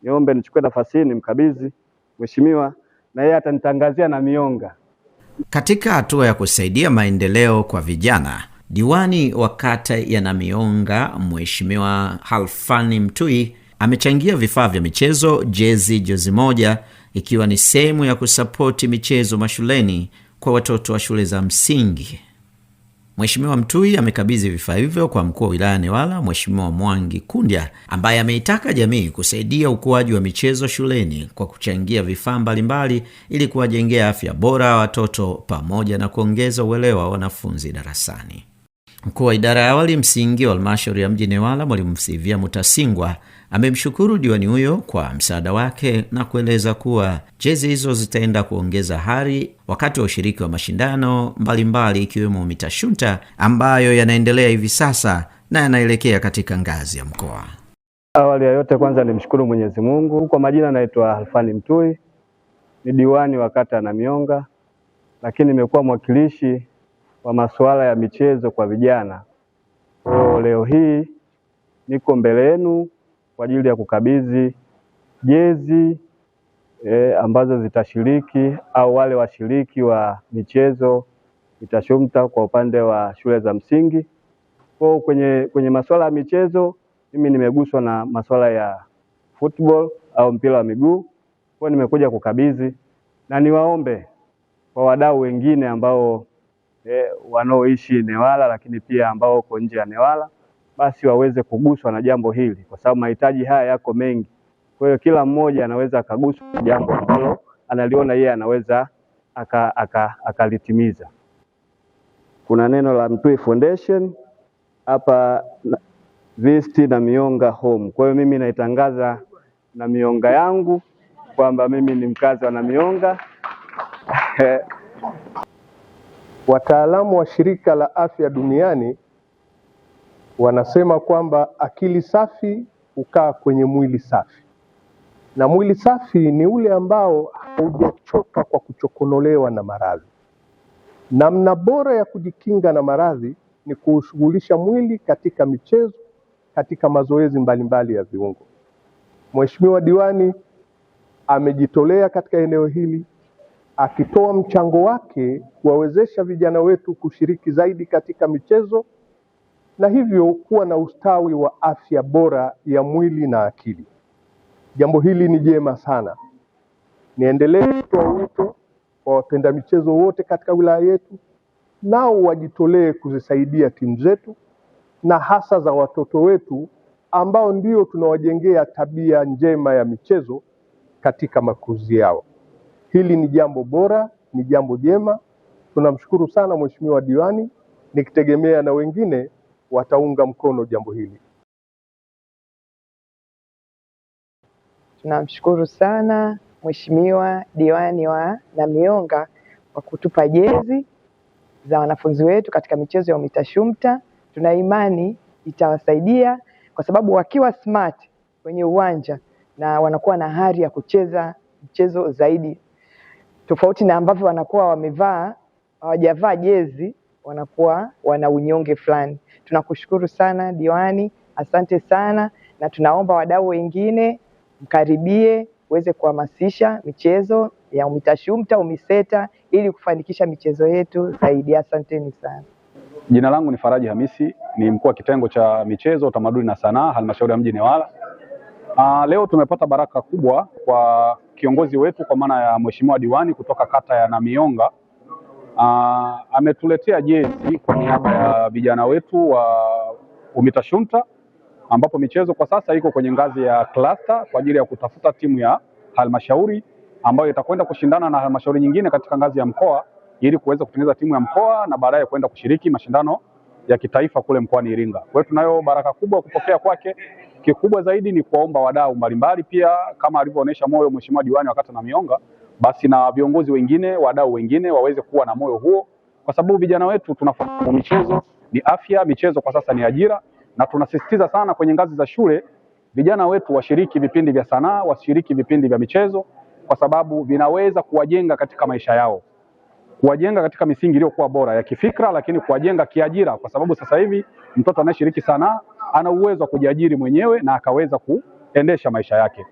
niombe nichukue nafasi hii nimkabidhi mheshimiwa na yeye atanitangazia na mionga. Katika hatua ya kusaidia maendeleo kwa vijana, diwani wa kata ya Namionga Mheshimiwa Halfani Mtui amechangia vifaa vya michezo, jozi moja, ikiwa ni sehemu ya kusapoti michezo mashuleni kwa watoto wa shule za msingi. Mheshimiwa Mtui amekabidhi vifaa hivyo kwa mkuu wa wilaya Newala Mheshimiwa Mwangi Kundya, ambaye ameitaka jamii kusaidia ukuaji wa michezo shuleni kwa kuchangia vifaa mbalimbali ili kuwajengea afya bora watoto pamoja na kuongeza uelewa wa wanafunzi darasani. Mkuu wa idara ya awali msingi wa halmashauri ya mji Newala Mwalimu Sivia Mutasingwa amemshukuru diwani huyo kwa msaada wake na kueleza kuwa jezi hizo zitaenda kuongeza hari wakati wa ushiriki wa mashindano mbalimbali ikiwemo Mitashunta ambayo yanaendelea hivi sasa na yanaelekea katika ngazi ya mkoa. Awali ya yote kwanza nimshukuru Mwenyezi Mungu. Kwa majina naitwa Halfani Mtui, ni diwani wa kata ya Namionga, lakini nimekuwa mwakilishi wa masuala ya michezo kwa vijana. Leo hii niko mbele yenu kwa ajili ya kukabidhi jezi ambazo zitashiriki au wale washiriki wa michezo Mitashumta kwa upande wa shule za msingi. Kwa kwenye masuala ya michezo mimi nimeguswa na masuala ya football au mpira wa miguu. Kwa nimekuja kukabidhi na niwaombe kwa wadau wengine ambao wanaoishi Newala lakini pia ambao uko nje ya Newala basi waweze kuguswa na jambo hili kwa sababu mahitaji haya yako mengi. Kwa hiyo kila mmoja anaweza akaguswa na jambo ambalo analiona yeye anaweza akalitimiza. Kuna neno la Mtui Foundation hapa Vist Namionga Home. Kwa hiyo mimi naitangaza Namionga yangu kwamba mimi ni mkazi wa Namionga. Wataalamu wa shirika la afya duniani wanasema kwamba akili safi hukaa kwenye mwili safi, na mwili safi ni ule ambao haujachoka kwa kuchokonolewa na maradhi. Namna bora ya kujikinga na maradhi ni kuushughulisha mwili katika michezo, katika mazoezi mbalimbali ya viungo. Mheshimiwa diwani amejitolea katika eneo hili akitoa mchango wake kuwawezesha vijana wetu kushiriki zaidi katika michezo na hivyo kuwa na ustawi wa afya bora ya mwili na akili. Jambo hili ni jema sana. Niendelee kutoa wito kwa wapenda michezo wote katika wilaya yetu, nao wajitolee kuzisaidia timu zetu na hasa za watoto wetu ambao ndio tunawajengea tabia njema ya michezo katika makuzi yao. Hili ni jambo bora, ni jambo jema. Tunamshukuru sana Mheshimiwa diwani, nikitegemea na wengine wataunga mkono jambo hili. Tunamshukuru sana Mheshimiwa diwani wa Namionga kwa kutupa jezi za wanafunzi wetu katika michezo ya Mitashumta. Tuna imani itawasaidia kwa sababu wakiwa smart kwenye uwanja na wanakuwa na hari ya kucheza mchezo zaidi, tofauti na ambavyo wanakuwa hawajavaa jezi, wanakuwa wana unyonge fulani. Tunakushukuru sana diwani, asante sana, na tunaomba wadau wengine mkaribie uweze kuhamasisha michezo ya Mitashumta, UMISETA ili kufanikisha michezo yetu zaidi. Asanteni sana. Jina langu ni Faraji Hamisi, ni mkuu wa kitengo cha michezo, utamaduni na sanaa halmashauri ya mji Newala. Leo tumepata baraka kubwa kwa kiongozi wetu kwa maana ya Mheshimiwa diwani kutoka kata ya Namionga. Ametuletea jezi kwa niaba ya vijana wetu wa UMITASHUMTA, ambapo michezo kwa sasa iko kwenye ngazi ya cluster kwa ajili ya kutafuta timu ya halmashauri ambayo itakwenda kushindana na halmashauri nyingine katika ngazi ya mkoa ili kuweza kutengeneza timu ya mkoa na baadaye kwenda kushiriki mashindano ya kitaifa kule mkoani Iringa. Kwa hiyo tunayo baraka kubwa kupokea kwake. Kikubwa zaidi ni kuwaomba wadau mbalimbali pia kama alivyoonyesha moyo Mheshimiwa diwani wa kata Namionga, basi na viongozi wengine, wadau wengine waweze kuwa na moyo huo, kwa sababu vijana wetu tunafahamu michezo ni afya, michezo kwa sasa ni ajira, na tunasisitiza sana kwenye ngazi za shule vijana wetu washiriki vipindi vya sanaa, washiriki vipindi vya michezo, kwa sababu vinaweza kuwajenga katika maisha yao, kuwajenga katika misingi iliyokuwa bora ya kifikra, lakini kuwajenga kiajira, kwa sababu sasa hivi mtoto anayeshiriki sanaa ana uwezo wa kujiajiri mwenyewe na akaweza kuendesha maisha yake.